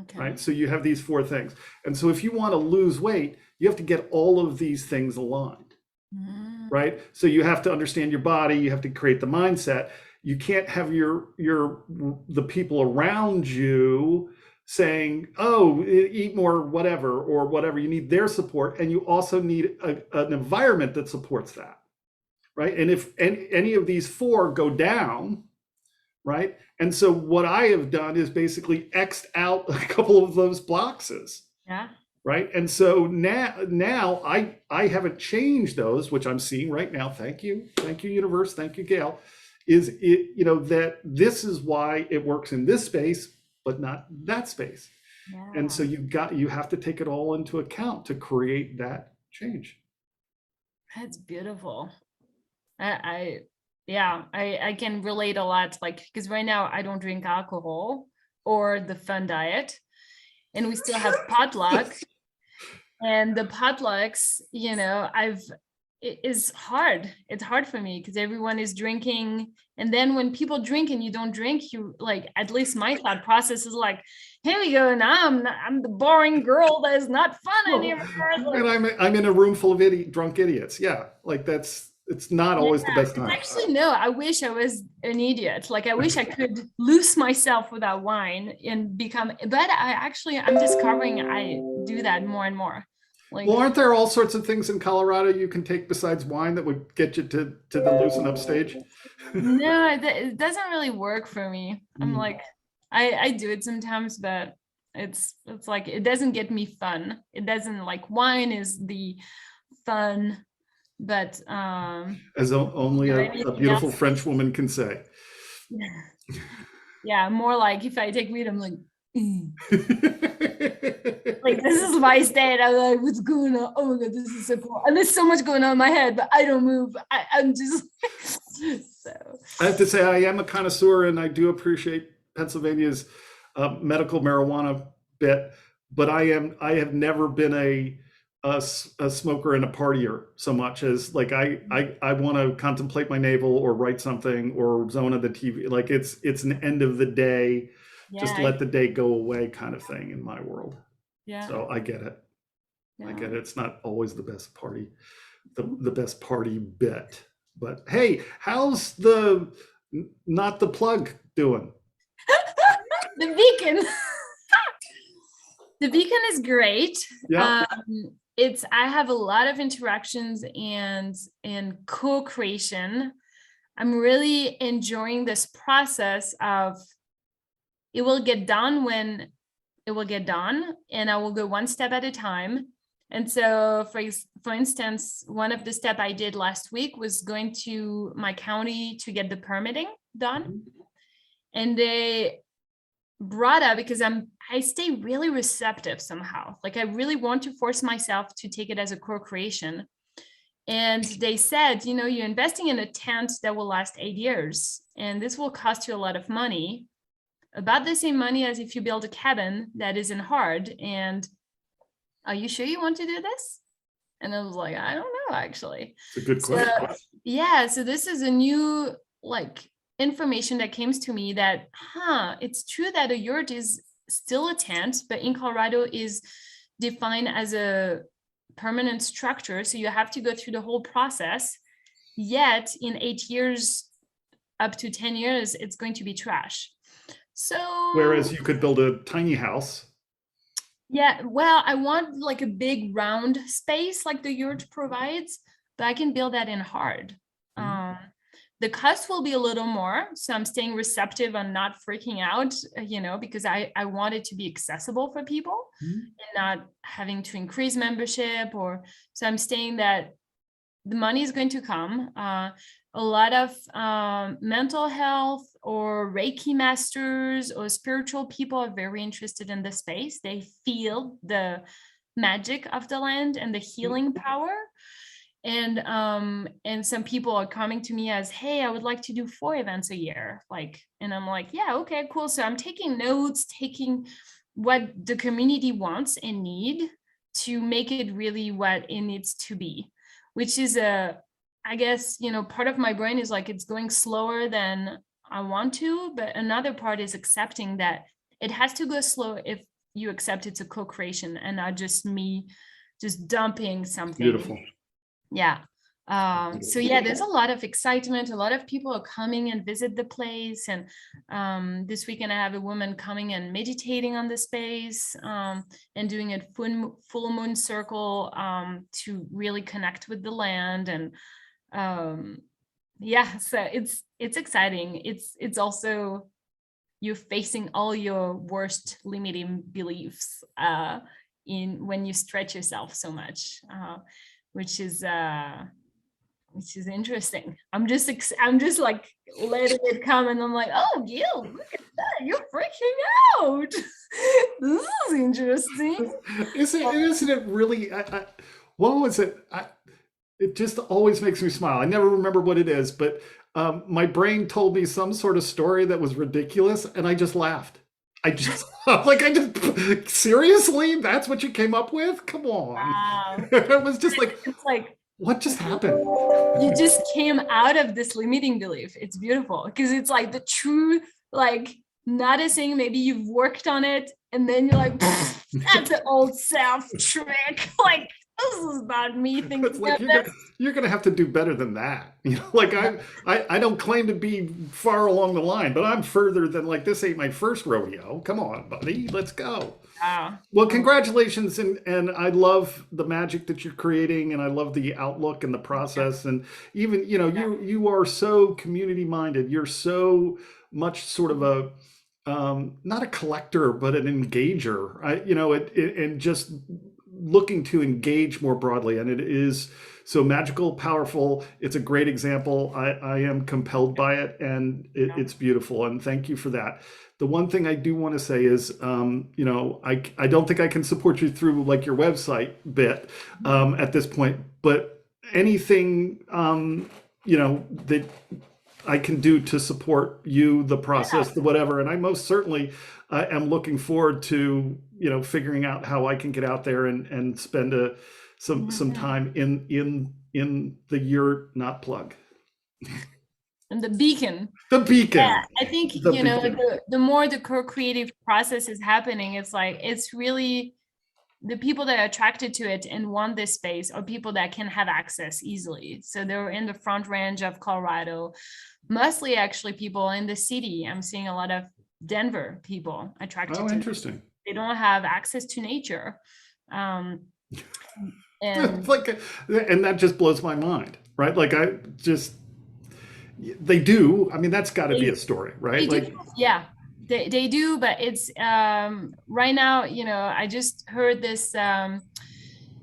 Okay. Right? So you have these 4 things. And so if you want to lose weight, you have to get all of these things aligned. Right? So you have to understand your body, you have to create the mindset. You can't have the people around you saying, oh, eat more, whatever, or whatever. You need their support, and you also need an environment that supports that, right? And if any of these 4 go down, right? And so what I have done is basically X'd out a couple of those boxes. Yeah. Right. And so now I haven't changed those, which I'm seeing right now. Thank you, universe. Thank you, Gail. Is it, you know, that this is why it works in this space, but not that space. Yeah. And so you have to take it all into account to create that change. That's beautiful. I can relate a lot, like, because right now I don't drink alcohol or the fun diet, and we still have potluck. And the potlucks, you know, it is hard. It's hard for me because everyone is drinking. And then when people drink and you don't drink, you like, at least my thought process is like, here we go. Now I'm the boring girl that is not fun anymore. Like, and I'm in a room full of drunk idiots. Yeah. Like it's not always the best time. Actually, no, I wish I was an idiot. Like I wish I could lose myself without wine and become, but I'm discovering I do that more and more. Like, well, aren't there all sorts of things in Colorado you can take besides wine that would get you to the loosen up stage? No, it doesn't really work for me. I'm like, I do it sometimes, but it's like, it doesn't get me fun. It doesn't, like, wine is the fun, but as only a beautiful French woman can say. Yeah, more like if I take weed, I'm like, like, this is my state. I'm like, what's going on? Oh my God, this is so cool. And there's so much going on in my head, but I don't move. I'm just so. I have to say, I am a connoisseur, and I do appreciate Pennsylvania's medical marijuana bit, but I have never been a smoker and a partier so much as like I want to contemplate my navel or write something or zone of the TV. Like it's an end of the day, just let the day go away kind of thing in my world. Yeah. So I get it. Yeah. I get it. It's not always the best party, the best party bit, But hey, how's not the plug doing? The beacon. The beacon is great. Yeah. I have a lot of interactions and co-creation. I'm really enjoying this process of it will get done when it will get done, and I will go one step at a time. And so, for instance, one of the steps I did last week was going to my county to get the permitting done. And they brought up, because I stay really receptive somehow. Like I really want to force myself to take it as a co-creation. And they said, you know, you're investing in a tent that will last 8 years, and this will cost you a lot of money, about the same money as if you build a cabin that isn't hard. And are you sure you want to do this? And I was like, I don't know, actually. It's a good question. Yeah, so this is a new information that came to me that, it's true that a yurt is still a tent, but in Colorado is defined as a permanent structure. So you have to go through the whole process. Yet in 8 years, up to 10 years, it's going to be trash. So whereas you could build a tiny house. Yeah, well, I want like a big round space like the yurt provides, but I can build that in hard. The cost will be a little more, so I'm staying receptive on not freaking out, because I want it to be accessible for people and not having to increase membership, so I'm staying that the money is going to come. A lot of mental health or Reiki masters or spiritual people are very interested in the space. They feel the magic of the land and the healing power. And some people are coming to me as, hey, I would like to do 4 events a year. And I'm like, yeah, okay, cool. So I'm taking notes, taking what the community wants and need to make it really what it needs to be, which is I guess, part of my brain is like, it's going slower than I want to, but another part is accepting that it has to go slow if you accept it's a co-creation and not just me just dumping something. Beautiful. Yeah. So yeah, there's a lot of excitement. A lot of people are coming and visit the place. And this weekend I have a woman coming and meditating on the space and doing a full moon circle to really connect with the land. And so it's exciting. It's also you're facing all your worst limiting beliefs when you stretch yourself so much, which is interesting. I'm just like letting it come, and I'm like, oh, Gil, look at that, you're freaking out. This is interesting. Isn't it really? What was it? It just always makes me smile. I never remember what it is, but my brain told me some sort of story that was ridiculous, and I just laughed. Seriously, that's what you came up with? Come on. Wow. It was just like, it's like, what just happened? You just came out of this limiting belief. It's beautiful because it's like the true, noticing maybe you've worked on it, and then you're like, that's an old self trick. This is not me thinking. It's like you're gonna have to do better than that. I don't claim to be far along the line, but I'm further than this ain't my first rodeo. Come on, buddy, let's go. Wow. Well, congratulations, and I love the magic that you're creating, and I love the outlook and the process, and even you are so community minded. You're so much sort of a not a collector, but an engager. And just looking to engage more broadly, and it is so magical, powerful. It's a great example. I am compelled by it, and it's beautiful, and thank you for that. The one thing I do want to say is, I don't think I can support you through your website bit at this point, but anything that I can do to support you, the process, the whatever, and I most certainly am looking forward to figuring out how I can get out there and spend some time in the yurt, not plug. And the beacon. The beacon. Yeah, I think the more the co-creative process is happening, it's really the people that are attracted to it and want this space are people that can have access easily. So they're in the front range of Colorado, mostly actually people in the city. I'm seeing a lot of Denver people attracted Oh, to it. interesting. They don't have access to nature. And Like, and that just blows my mind, right? Like they do. I mean, that's got to be a story, right? they Like, do, yeah, they do, but it's right now, you know, I just heard this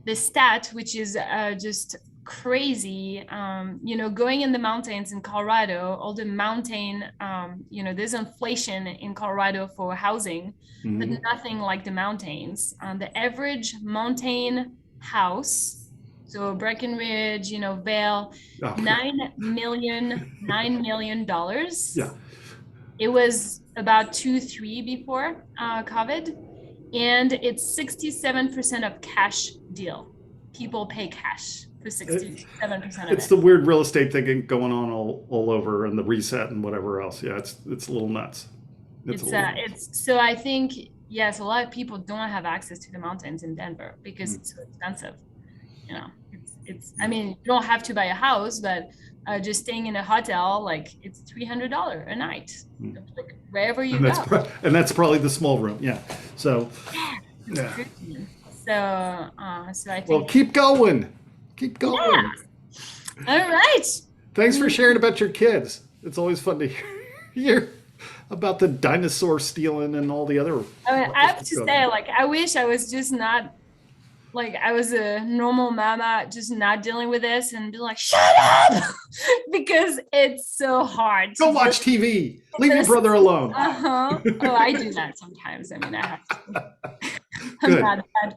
this stat, which is just crazy. You know, going in the mountains in Colorado, all the mountain, you know, there's inflation in Colorado for housing, but nothing like the mountains. The average mountain house, so Breckenridge, you know, Vail, oh, $9 million. yeah. It was about 2-3 before COVID, and it's 67% of cash deal. People pay cash for 67% of It's it. the weird real estate thing going on all over, and the reset and whatever else. Yeah, it's a little nuts. It's so I think, yes, a lot of people don't have access to the mountains in Denver because it's so expensive. You know, it's I mean, you don't have to buy a house, but just staying in a hotel, like it's $300 a night, like wherever you go. And that's probably the small room. Yeah. So, yeah. So I think. Well, keep going. Keep going. Yeah. All right. Thanks for sharing about your kids. It's always fun to hear about the dinosaur stealing and all the other. I have to say, like, I wish I was just not, like, I was a normal mama, just not dealing with this and be like, shut up, because it's so hard. Go watch TV. Leave your brother alone. Oh, I do that sometimes. I mean, I have to. I'm Good. not bad.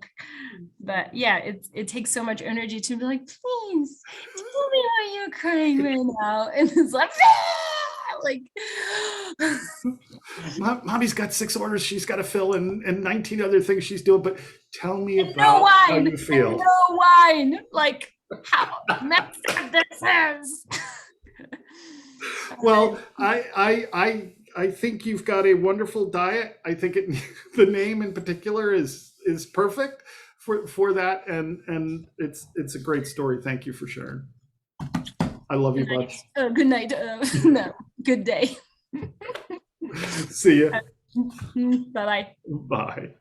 But yeah, it takes so much energy to be like, please tell me how you're crying right now. And it's like, like Mommy's got 6 orders she's got to fill and 19 other things she's doing, but tell me no about wine, how you feel. no wine. Like, how messed up this is. Well, I think you've got a wonderful diet. I think the name in particular is perfect for that, and it's a great story. Thank you for sharing. I love you much. Good night. No, good day. See you. Bye-bye. Bye.